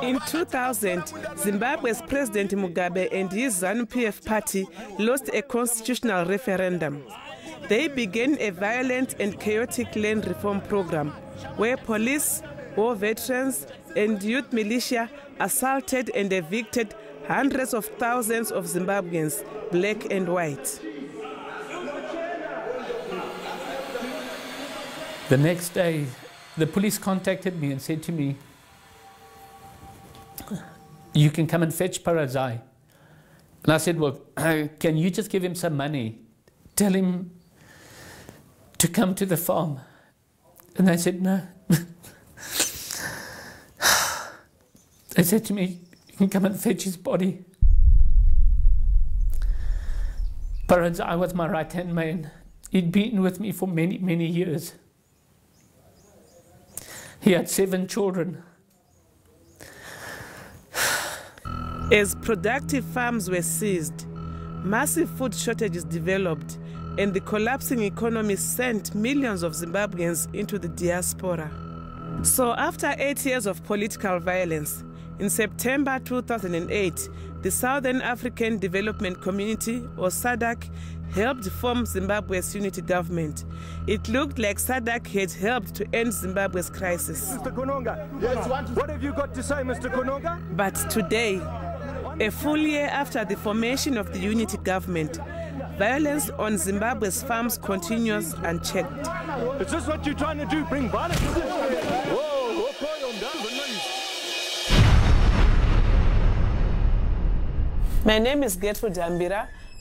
In 2000, Zimbabwe's President Mugabe and his ZANU-PF party lost a constitutional referendum. They began a violent and chaotic land reform program where police, war veterans, and youth militia assaulted and evicted hundreds of thousands of Zimbabweans, black and white. The next day, the police contacted me and said to me, "You can come and fetch Paradzai." And I said, "Well, can you just give him some money? Tell him to come to the farm." And they said, "No." They said to me, "You can come and fetch his body." Paradzai was my right-hand man. He'd been with me for many, many years. He had 7 children. As productive farms were seized, massive food shortages developed, and the collapsing economy sent millions of Zimbabweans into the diaspora. So after 8 years of political violence, in September 2008, the Southern African Development Community, or SADC, helped form Zimbabwe's unity government. It looked like SADC had helped to end Zimbabwe's crisis. Mr. Kononga, yes, what have you got to say, Mr. Kononga? But today, a full year after the formation of the unity government, violence on Zimbabwe's farms continues unchecked. Is this what you're trying to do, bring violence? My name is Gapwuz.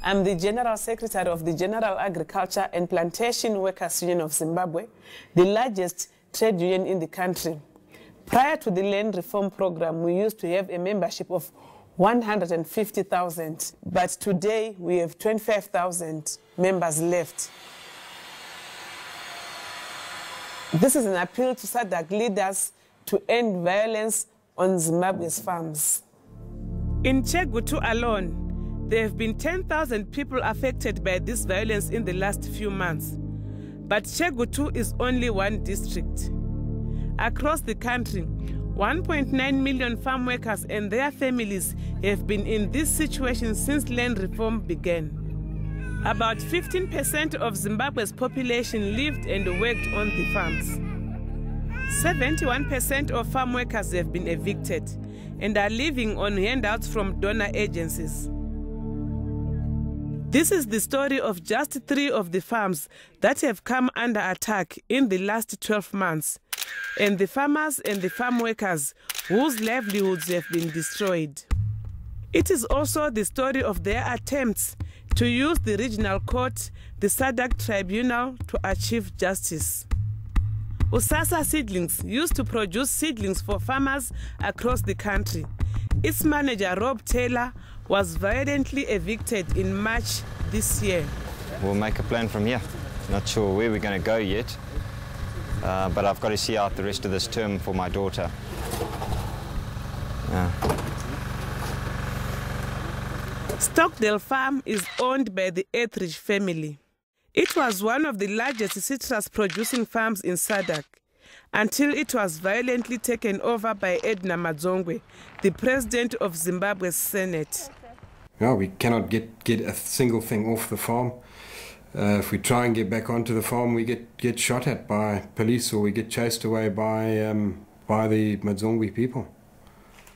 I'm the General Secretary of the General Agriculture and Plantation Workers Union of Zimbabwe, the largest trade union in the country. Prior to the land reform program, we used to have a membership of 150,000, but today we have 25,000 members left. This is an appeal to SADC leaders to end violence on Zimbabwe's farms. In Chegutu alone, there have been 10,000 people affected by this violence in the last few months. But Chegutu is only one district. Across the country, 1.9 million farm workers and their families have been in this situation since land reform began. About 15% of Zimbabwe's population lived and worked on the farms. 71% of farm workers have been evicted and are living on handouts from donor agencies. This is the story of just 3 of the farms that have come under attack in the last 12 months, and the farmers and the farm workers whose livelihoods have been destroyed. It is also the story of their attempts to use the regional court, the SADC tribunal, to achieve justice. Usasa Seedlings used to produce seedlings for farmers across the country. Its manager, Rob Taylor, was violently evicted in March this year. We'll make a plan from here. Not sure where we're going to go yet, but I've got to see out the rest of this term for my daughter. Stockdale Farm is owned by the Etheridge family. It was one of the largest citrus-producing farms in SADC, until it was violently taken over by Edna Madzongwe, the president of Zimbabwe's Senate. Yeah, we cannot get a single thing off the farm. If we try and get back onto the farm, we get shot at by police, or we get chased away by the Madzongwe people.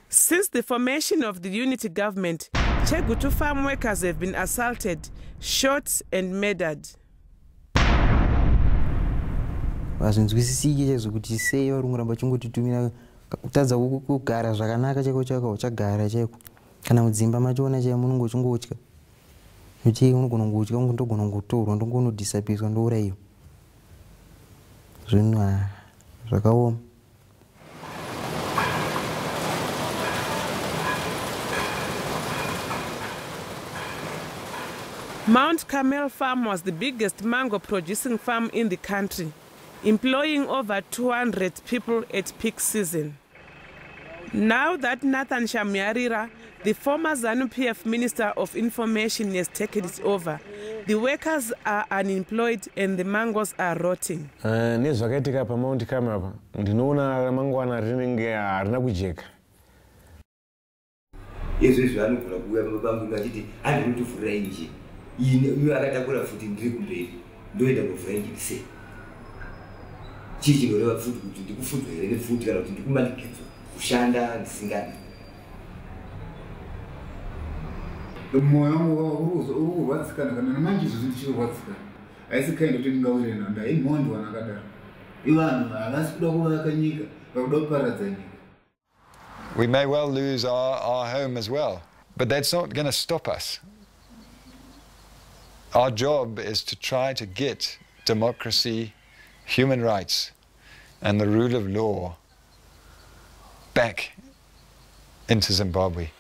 Since the formation of the unity government, Chegutu farm workers have been assaulted, shot and murdered. Hazvinzwisisiki chezvokuti sei vari kuramba chingutitumira kutadza kugara zvakanaka chaiko chaiko chagara chaiko kana mudzimba machiona chaiwo munongotya kuti unogona kungotya ndogona kungotorwa ndongonodhisapiswa ndourayiwa zvinhu zvakaoma. Mount Carmel Farm was the biggest mango producing farm in the country, employing over 200 people at peak season. Now that Nathan Shamyarira, the former ZANU-PF Minister of Information, has taken it over, The workers are unemployed and the mangoes are rotting. Nezvakaitika paMount Carmel apa ndinoona mangwana rinenge harina kujeka. Izvi zvanogona kuuya pabangu vachiti handiri kutovhurira inji ini akatakura futi ndiri kumberi ndoenda kuvhura inji sei chii chinoreva futi kuti ndikufudzwa here nefuti kana kuti ndikumanikidzwa kushanda ndisingadi. Moyo wangu urikuvatsika kana namanje izvozvi ndichirikuvatsika haisi kaindi kuti ndingawire nhanda imhondo vanhu akadaro ivanhu havasi kuda kuvaka nyika vakuda kuparadza nyika. We may well lose our home as well, but that's not going to stop us. Our job is to try to get democracy, human rights, and the rule of law back into Zimbabwe.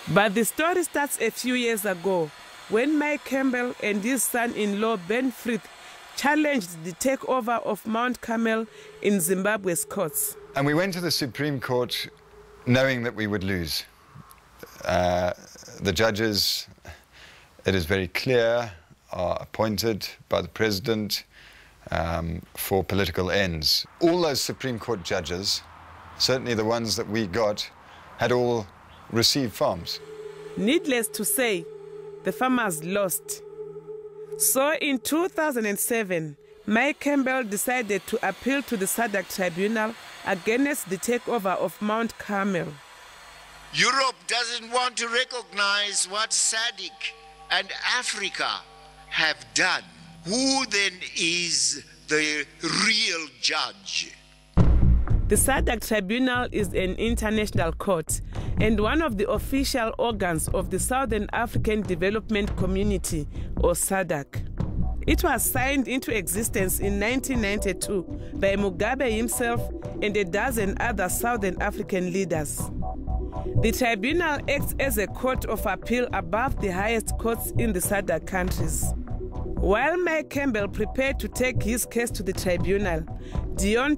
But the story starts a few years ago when Mike Campbell and his son-in-law Ben Frith challenged the takeover of Mount Carmel in Zimbabwe's courts. And we went to the Supreme Court knowing that we would lose. The judges, it is very clear, are appointed by the president for political ends. All those Supreme Court judges, certainly the ones that we got, had all received farms. Needless to say, the farmers lost. So in 2007, Mike Campbell decided to appeal to the SADC tribunal against the takeover of Mount Carmel. Europe doesn't want to recognize what SADC and Africa have done. Who then is the real judge? The SADC tribunal is an international court and one of the official organs of the Southern African Development Community, or SADC. It was signed into existence in 1992 by Mugabe himself and a dozen other Southern African leaders. The tribunal acts as a court of appeal above the highest courts in the SADC countries. While Mike Campbell prepared to take his case to the tribunal, Toen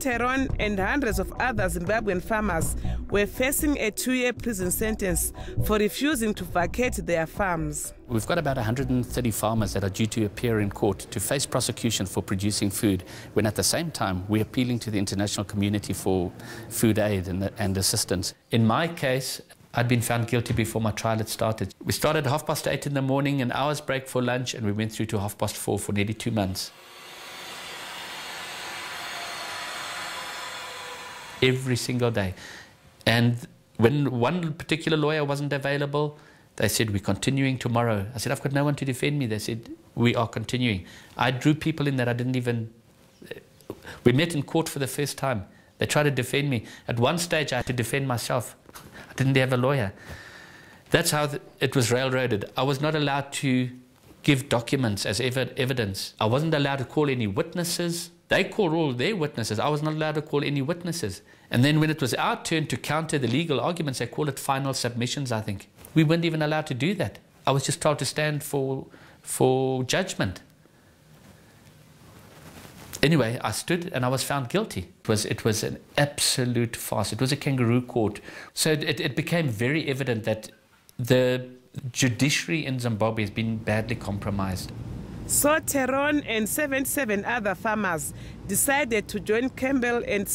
and hundreds of other Zimbabwean farmers were facing a 2-year prison sentence for refusing to vacate their farms. We've got about 130 farmers that are due to appear in court to face prosecution for producing food, when at the same time we're appealing to the international community for food aid and assistance. In my case, I'd been found guilty before my trial had started. We started at 8:30 in the morning, an hour's break for lunch, and we went through to 4:30 for nearly 2 months. Every single day. And when one particular lawyer wasn't available, they said, we're continuing tomorrow. I said, I've got no one to defend me. They said, we are continuing. I drew people in that I didn't even... We met in court for the first time. They tried to defend me. At one stage, I had to defend myself. I didn't have a lawyer. That's how it was railroaded. I was not allowed to give documents as evidence. I wasn't allowed to call any witnesses. They called all their witnesses. I was not allowed to call any witnesses. And then when it was our turn to counter the legal arguments, they call it final submissions, I think. We weren't even allowed to do that. I was just told to stand for judgment. Anyway, I stood and I was found guilty. It was an absolute farce. It was a kangaroo court. So it became very evident that the judiciary in Zimbabwe has been badly compromised. So Toen and 77 other farmers decided to join Campbell and